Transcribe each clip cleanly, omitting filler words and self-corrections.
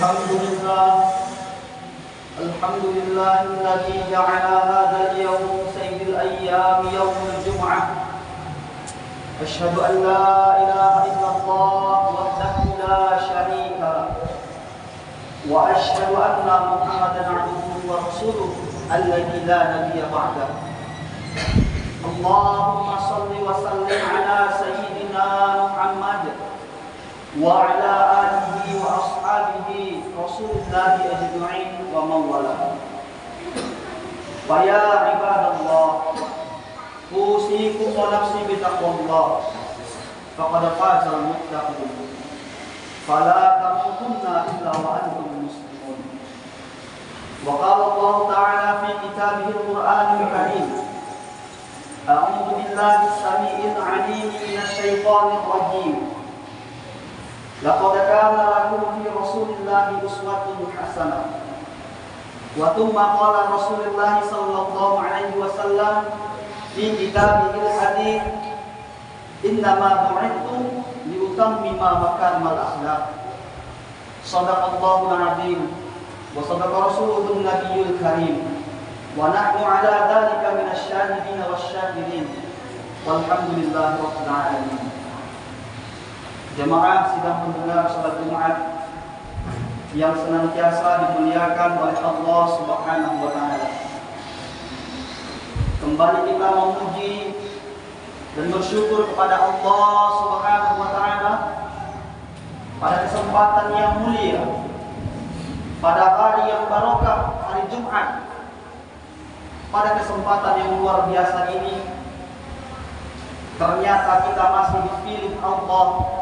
الحمد لله الذي جعل هذا اليوم سيد الأيام يوم الجمعة. أشهد أن لا إله إلا الله وحده لا شريك له، وأشهد أن محمدا عبده ورسوله الذي لا نبي بعده. اللهم صل وسلم على سيدنا محمد وعلى آله وأصحابه رسول الله أجمعين ومن والاه. فيا عباد الله، أوصيكم ونفسي بتقوى الله، فقد فاز المتقون. فلا تموتن إلا وأنتم مسلمون. وقال الله تعالى في كتابه القرآن الكريم: أعوذ بالله السميع العليم من الشيطان الرجيم. لقد كان لكم في رسول الله أسوة حسنة. وثم قال رسول الله صلى الله عليه وسلم في كتابه الحديث: إنما بعثت لأتمم مكارم الأخلاق. صدق الله العظيم وصدق رسوله النبي الكريم، ونحن على ذلك من الشاهدين والشاكرين، والحمد لله رب العالمين. Jemaah sidang pendengar salat Jumat yang senantiasa dimuliakan oleh Allah Subhanahu wa taala. Kembali kita memuji dan bersyukur kepada Allah Subhanahu wa taala pada kesempatan yang mulia, pada hari yang barokah, hari Jumat. Pada kesempatan yang luar biasa ini, ternyata kita masih dipilih Allah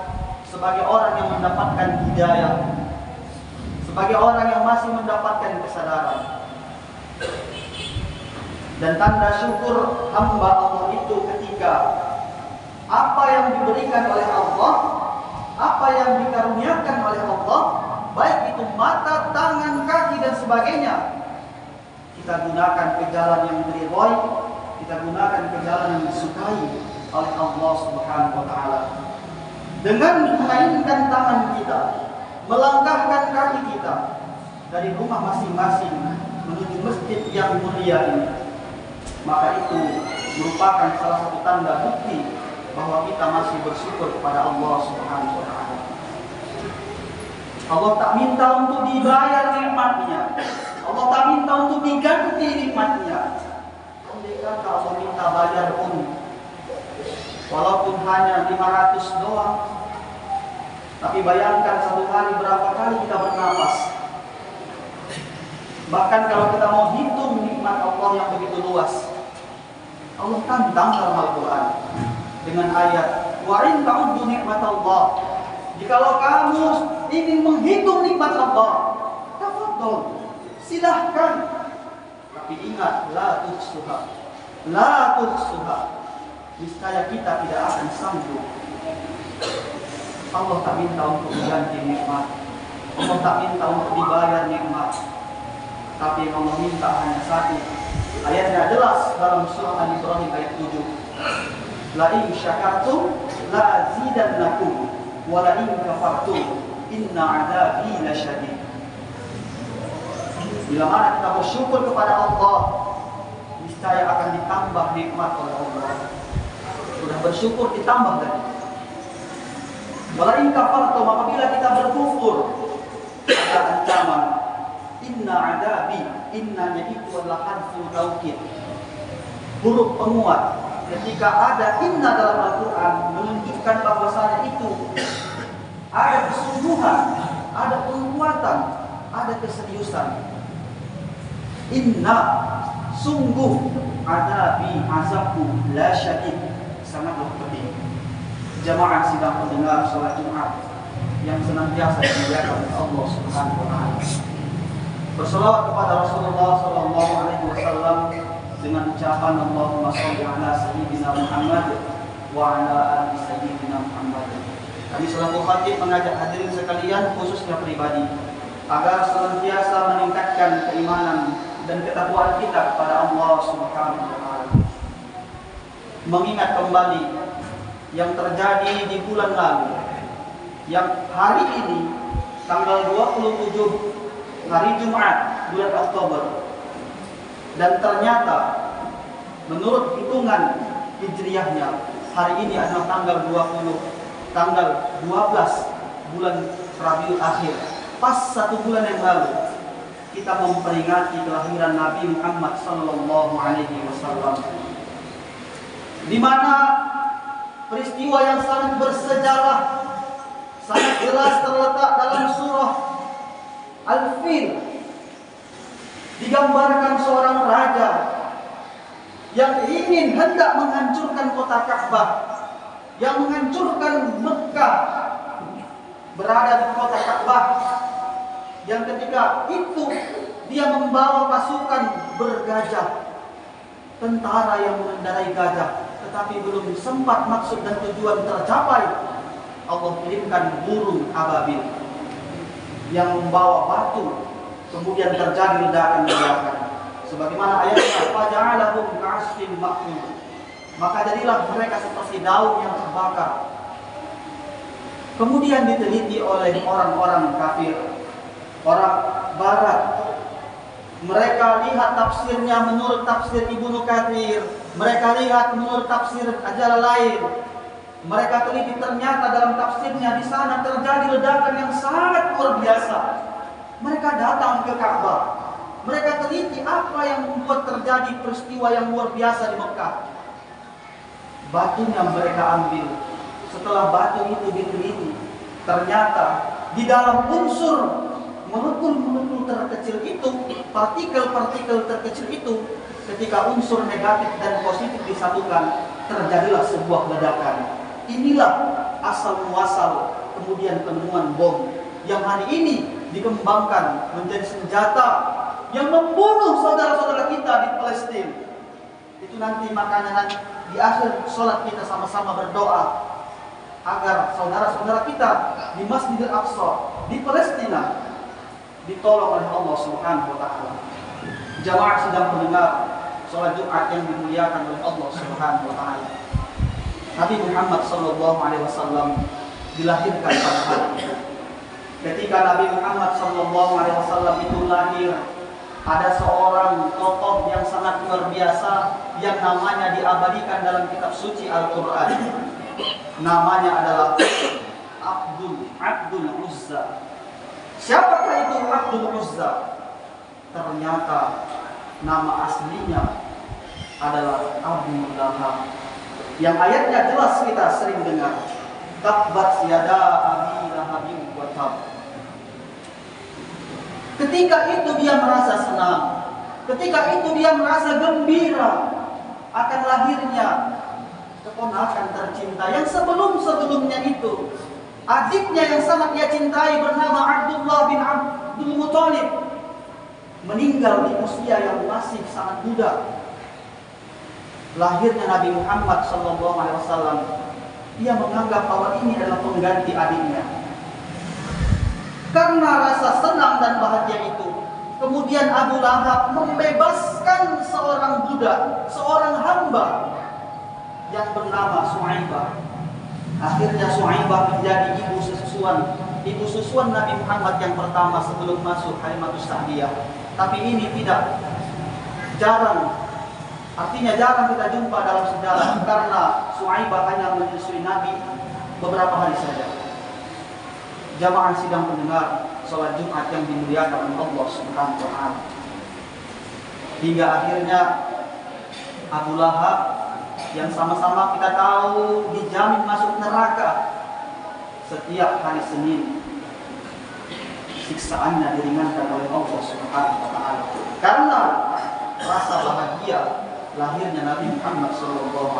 sebagai orang yang mendapatkan hidayah, sebagai orang yang masih mendapatkan kesadaran. Dan tanda syukur hamba Allah itu ketika apa yang diberikan oleh Allah, apa yang dikaruniakan oleh Allah, baik itu mata, tangan, kaki dan sebagainya, kita gunakan ke jalan yang diridhoi, kita gunakan ke jalan yang disukai oleh Allah Subhanahu wa taala. Dengan memainkan tangan kita, melangkahkan kaki kita dari rumah masing-masing menuju masjid yang mulia ini, maka itu merupakan salah satu tanda bukti bahwa kita masih bersyukur kepada Allah Subhanahu wa taala. Allah tak minta untuk dibayar nikmatnya, Allah tak minta untuk diganti nikmatnya. Andai kata Allah minta bayar pun, walaupun hanya 500 doang, tapi bayangkan satu hari berapa kali kita bernapas. Bahkan kalau kita mau hitung nikmat Allah yang begitu luas, Allah tantang dalam Al-Quran dengan ayat: wa in ta'uddu nikmat Allah. Jikalau kamu ingin menghitung nikmat Allah, tafadhol, silahkan. Tapi ingat, la tuhsuha, la tuhsuha. Niscaya kita tidak akan sanggup. Allah tak minta untuk diganti nikmat, Allah tak minta untuk dibayar nikmat, tapi yang Allah minta hanya satu. Ayatnya jelas dalam surah Al-Ibrahim ayat 7. La in syakartum la azidannakum wa la in kafartum inna adzabi lasyadid. Bila mana kita bersyukur kepada Allah, niscaya akan ditambah nikmat oleh Allah. Sudah bersyukur ditambah lagi. Walain kafartum, apabila kita berkufur, ada ancaman. Inna adabi, innanya itu adalah harfu taukid, huruf penguat. Ketika ada inna dalam Al-Quran, menunjukkan bahwasanya itu ada kesungguhan, ada penguatan, ada keseriusan. Inna, sungguh, adabi, azabku, la syadid, sangatlah pedih. Jamaah sidang pendengar salat Jumat yang senantiasa dimuliakan oleh Allah Subhanahu wa taala. Berselawat kepada Rasulullah sallallahu alaihi wasallam dengan ucapan Allahumma shalli ala sayyidina Muhammad wa ala ali sayyidina Muhammad. Kami selaku khatib mengajak hadirin sekalian, khususnya pribadi, agar senantiasa meningkatkan keimanan dan ketakwaan kita kepada Allah Subhanahu wa taala. Mengingat kembali yang terjadi di bulan lalu, yang hari ini tanggal 27 hari Jumat bulan Oktober. Dan ternyata menurut hitungan hijriahnya hari ini adalah tanggal 12 bulan Rabiul Akhir. Pas 1 bulan yang lalu kita memperingati kelahiran Nabi Muhammad sallallahu alaihi wasallam, di mana peristiwa yang sangat bersejarah, sangat jelas terletak dalam surah Al-Fil. Digambarkan seorang raja yang ingin hendak menghancurkan kota Ka'bah, yang menghancurkan Mekah, berada di kota Ka'bah, yang ketika itu dia membawa pasukan bergajah, tentara yang mengendarai gajah, tetapi belum sempat maksud dan tujuan tercapai, Allah kirimkan burung ababil yang membawa batu, kemudian terjadi ledakan-ledakan. Sebagaimana ayatnya, faja'alahum ka'asfin ma'kul, maka jadilah mereka seperti daun yang terbakar. Kemudian diteliti oleh orang-orang kafir, orang barat. Mereka lihat tafsirnya menurut tafsir Ibnu Katsir, mereka lihat menurut tafsir Jalalain. Mereka teliti, ternyata dalam tafsirnya di sana terjadi ledakan yang sangat luar biasa. Mereka datang ke Ka'bah, mereka teliti apa yang membuat terjadi peristiwa yang luar biasa di Mekah. Batunya mereka ambil. Setelah batu itu diteliti, ternyata di dalam unsur molekul-molekul terkecil itu, partikel-partikel terkecil itu, ketika unsur negatif dan positif disatukan, terjadilah sebuah ledakan. Inilah asal muasal kemudian penemuan bom yang hari ini dikembangkan menjadi senjata yang membunuh saudara-saudara kita di Palestina. Itu nanti makanya di akhir sholat kita sama-sama berdoa agar saudara-saudara kita di Masjidil Aqsa di Palestina ditolong oleh Allah Subhanahu wa taala. Jamaah sedang mendengar sholat Jumat yang dimuliakan oleh Allah Subhanahu wa taala. Nabi Muhammad sallallahu alaihi wasallam dilahirkan pada hari itu. Ketika Nabi Muhammad sallallahu alaihi wasallam itu lahir, ada seorang tokoh yang sangat luar biasa yang namanya diabadikan dalam kitab suci Al-Qur'an. Namanya adalah Abdul Uzza. Siapakah itu Abdul Uzza? Ternyata nama aslinya adalah Abu Lahab, yang ayatnya jelas kita sering dengar, tabbat yada abi lahabin wa tab. Ketika itu dia merasa senang, ketika itu dia merasa gembira akan lahirnya keponakan tercinta yang sebelum-sebelumnya itu adiknya yang sangat dia cintai bernama Abdullah bin Abdul Muthalib meninggal di usia yang masih sangat muda. Lahirnya Nabi Muhammad SAW, ia menganggap bahwa ini adalah pengganti adiknya. Karena rasa senang dan bahagia itu, kemudian Abu Lahab membebaskan seorang budak, seorang hamba yang bernama Su'aibah. Akhirnya Su'aibah menjadi ibu susuan Nabi Muhammad yang pertama sebelum masuk Halimatus Sa'diyah. Tapi ini jarang kita jumpa dalam sejarah, karena Su'aibah hanya menyusui Nabi beberapa hari saja. Jamaah sidang pendengar sholat Jumat yang dimuliakan oleh Allah Subhanahu wa taala. Hingga akhirnya Abu Lahab yang sama-sama kita tahu dijamin masuk neraka setiap hari Senin, siksaannya diringankan oleh Allah Subhanahu wa taala karena rasa bahagia lahirnya Nabi Muhammad SAW.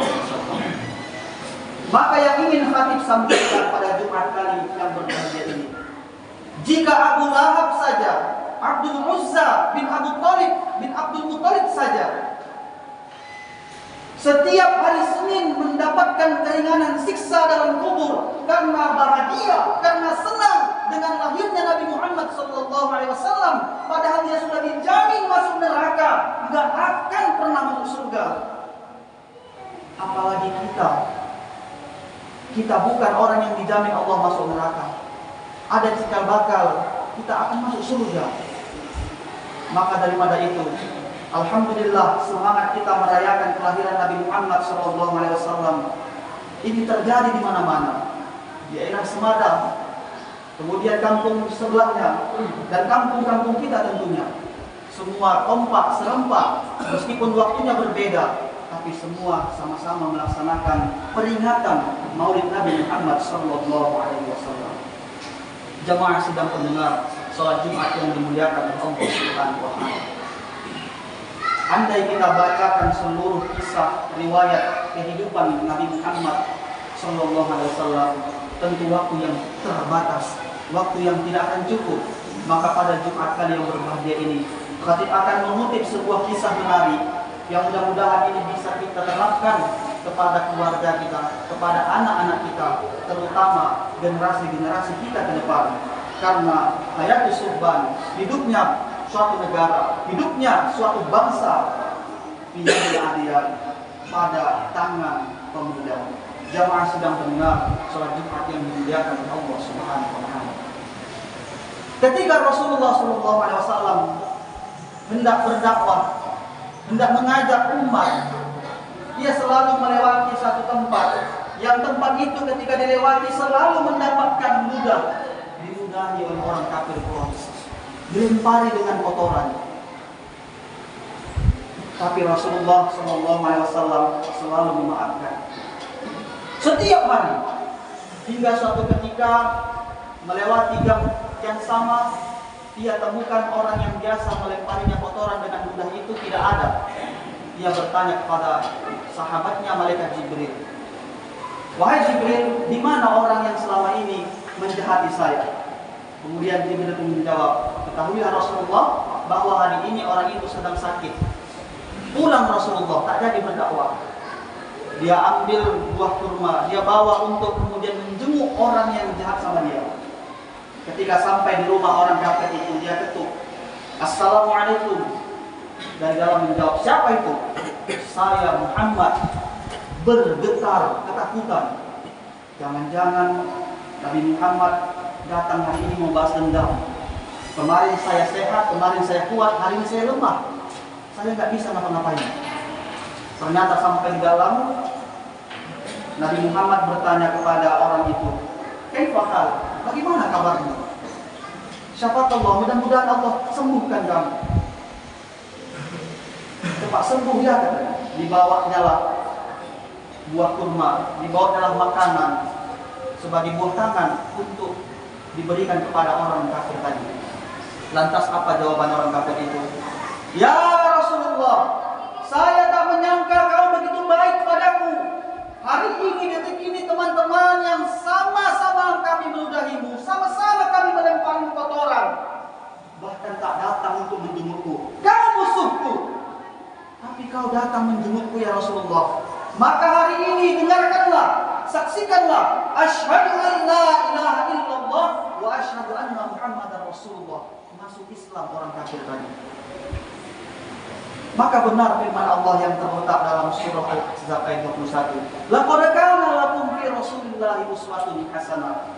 Maka yang ingin khatib sampaikan pada Jumat kali yang berbahagia ini, jika Abu Lahab saja, Abdul Uzza bin Abu Thalib bin Abdul Muthalib saja setiap hari Senin mendapatkan keringanan siksa dalam kubur karena bahagia, karena senang dengan lahirnya Nabi Muhammad SAW, padahal dia sudah dijamin masuk neraka, nggak akan pernah masuk surga. Apalagi kita bukan orang yang dijamin Allah masuk neraka. ada cikal bakal kita akan masuk surga. Maka daripada itu, alhamdulillah semangat kita merayakan kelahiran Nabi Muhammad SAW ini terjadi di mana-mana. Di daerah Semadang, kemudian kampung sebelahnya, dan kampung-kampung kita tentunya. Semua kompak, serempak, meskipun waktunya berbeda, tapi semua sama-sama melaksanakan peringatan Maulid Nabi Muhammad SAW. Jamaah sedang pendengar sholat Jumat yang dimuliakan oleh Allah Subhanahu wa Ta'ala. Andai kita bacakan seluruh kisah riwayat kehidupan Nabi Muhammad SAW, tentu waktu yang terbatas, waktu yang tidak akan cukup. Maka pada Jumat kali yang berbahagia ini, khatib akan mengutip sebuah kisah menarik yang mudah-mudahan ini bisa kita terapkan kepada keluarga kita, kepada anak-anak kita, terutama generasi-generasi kita ke depan. Karena hayatus subban, hidupnya suatu negara, hidupnya suatu bangsa, biyadil adiyan, pada tangan pemuda. Jamaah sedang mendengar sholat Jumat yang dimuliakan oleh Allah Subhanahu wa Ta'ala. Ketika Rasulullah SAW hendak berdakwah, hendak mengajak umat, dia selalu melewati satu tempat. Yang tempat itu ketika dilewati selalu mendapatkan diludahi oleh orang kafir Quraisy, dilempari dengan kotoran. Tapi Rasulullah SAW selalu memaafkan. Setiap hari, hingga suatu ketika melewati gang yang sama, dia temukan orang yang biasa melemparinya kotoran dengan mudah itu tidak ada. Dia bertanya kepada sahabatnya malaikat Jibril, "Wahai Jibril, di mana orang yang selama ini menjahati saya?" Kemudian Jibril menjawab, "Ketahuilah Rasulullah bahwa hari ini orang itu sedang sakit." Pulang Rasulullah, tak jadi berdakwah. Dia ambil buah kurma, dia bawa untuk kemudian menjenguk orang yang jahat sama dia. Ketika sampai di rumah orang kafir itu, dia ketuk, "Assalamualaikum." Dari dalam menjawab, "Siapa itu?" "Saya Muhammad." Bergetar ketakutan. Jangan-jangan Nabi Muhammad datang hari ini mau balas dendam. Kemarin saya sehat, kemarin saya kuat, hari ini saya lemah. Saya nggak bisa ngapa-ngapain. Ternyata sampai di dalam, Nabi Muhammad bertanya kepada orang itu, "Kaifa hal? Bagaimana kabarmu?" "Syafaqallah, mudah-mudahan Allah sembuhkan kamu." "Cepat sembuh ya," katanya. Dibawanya lah buah kurma, dibawanya makanan sebagai buah tangan untuk diberikan kepada orang kafir tadi. Lantas apa jawaban orang kafir itu? "Ya Rasulullah, saya tak menyangka kau begitu baik padaku. Hari ini, detik ini, teman-teman yang sama-sama kami meludahimu, sama-sama kami melempari kotoran, bahkan tak datang untuk menjengukku. Kau musuhku, tapi kau datang menjengukku ya Rasulullah. Maka hari ini dengarkanlah, saksikanlah, asyhadu an la ilaha illallah wa asyhadu anna Muhammadar Rasulullah." Masuk Islam orang kafir tadi. Maka benar firman Allah yang terletak dalam surah Al-Ahzab ayat 21. "Laqad kana lakum fi Rasulillahi uswatun hasanah."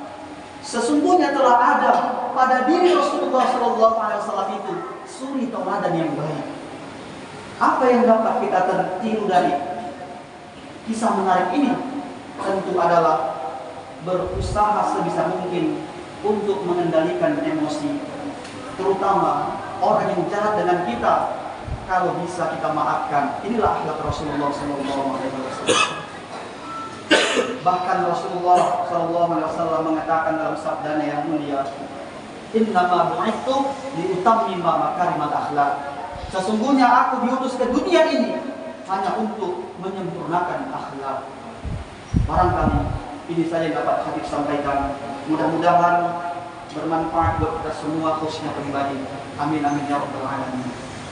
Sesungguhnya telah ada pada diri Rasulullah SAW itu suri tauladan yang baik. Apa yang dapat kita tertiru dari kisah menarik ini? Tentu adalah berusaha sebisa mungkin untuk mengendalikan emosi, terutama orang yang jahat dengan kita. Kalau bisa kita maafkan. Inilah akhlak Rasulullah SAW. Bahkan Rasulullah SAW mengatakan dalam sabdanya yang mulia, "Innama bu'ithu liutammima makarimal akhlak." Sesungguhnya aku diutus ke dunia ini hanya untuk menyempurnakan akhlak. Barangkali ini saja yang dapat Habib sampaikan. Mudah-mudahan bermanfaat buat kita semua khususnya pribadi. Amin amin ya rabbal alamin.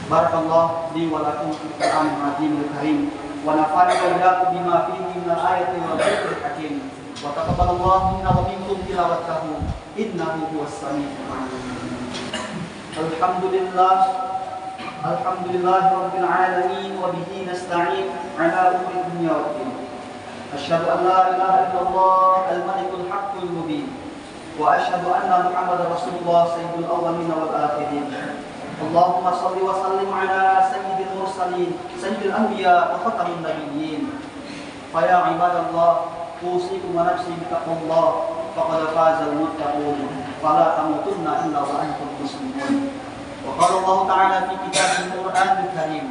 Barakallahu li wa lakum fil Qur'anil Azimil Karim wa nafa'ani wa iyyakum bima fihi minal ayati wal dhikril hakim wa taqabbalallahu minna wa minkum tilawatahu innahu huwas samiul alim. Alhamdulillah rabbil alamin wa bihi nasta'in ala umuri dunya waddin. Asyhadu an la ilaha illallah al-malikul haqqul mubin وأشهد أن محمد رسول الله سيد الأولين والآخرين. اللهم صل وسلم على سيد المرسلين سيد الأنبياء وختم النبيين. فيا عباد الله أوصيكم ونفسي بتقوى الله فقد فاز المتقون فلا تموتن إلا وأنتم مسلمون. وقال الله تعالى في كتابه القرآن الكريم: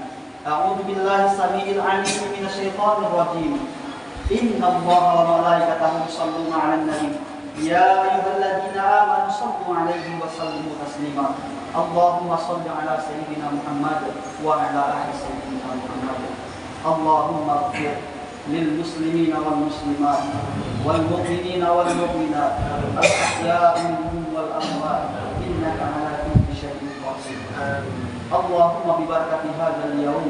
أعوذ بالله السميع العليم من الشيطان الرجيم. إن الله وملائكته يصلون على النبي يا أيها الذين آمنوا صلوا عليه وسلموا تسليما. اللهم صل على سيدنا محمد وعلى آل سيدنا محمد. اللهم اغفر للمسلمين والمسلمات والمؤمنين والمؤمنات الأحياء منهم والأموات إنك على كل شيء قدير. اللهم ببركة هذا اليوم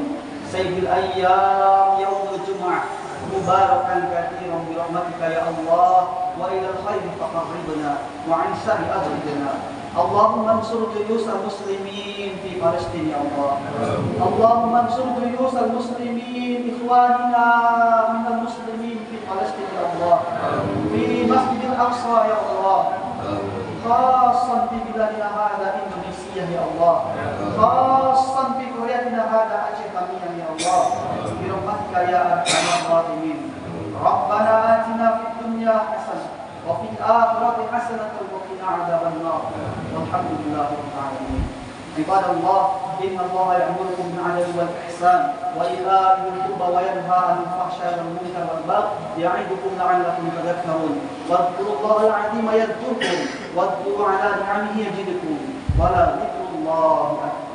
سيد الأيام يوم الجمعة مباركا كثيرا برحمتك يا الله، وإلى الخير فقربنا وعن شر أبعدنا. اللهم انصر جيوش المسلمين في فلسطين يا الله. اللهم انصر جيوش المسلمين إخواننا من المسلمين في فلسطين يا الله، في مسجد الأقصى يا الله، خاصة في بلادنا هذا إندونيسيا يا الله، خاصة في قريتنا هذا أجهميا يا الله، برحمتك يا أرحم الراحمين. ربنا آتنا في الدنيا حسنة وفي الآخرة حسنة وقنا عذاب النار والحمد لله رب العالمين. عباد الله إن الله يأمركم بالعدل والإحسان وإيتاء ذي القربى وينهى عن الفحشاء والمنكر والبغي يعظكم لعلكم تذكرون. واذكروا الله العظيم يذكركم واذكروا على نعمه يزدكم ولذكر الله أكبر.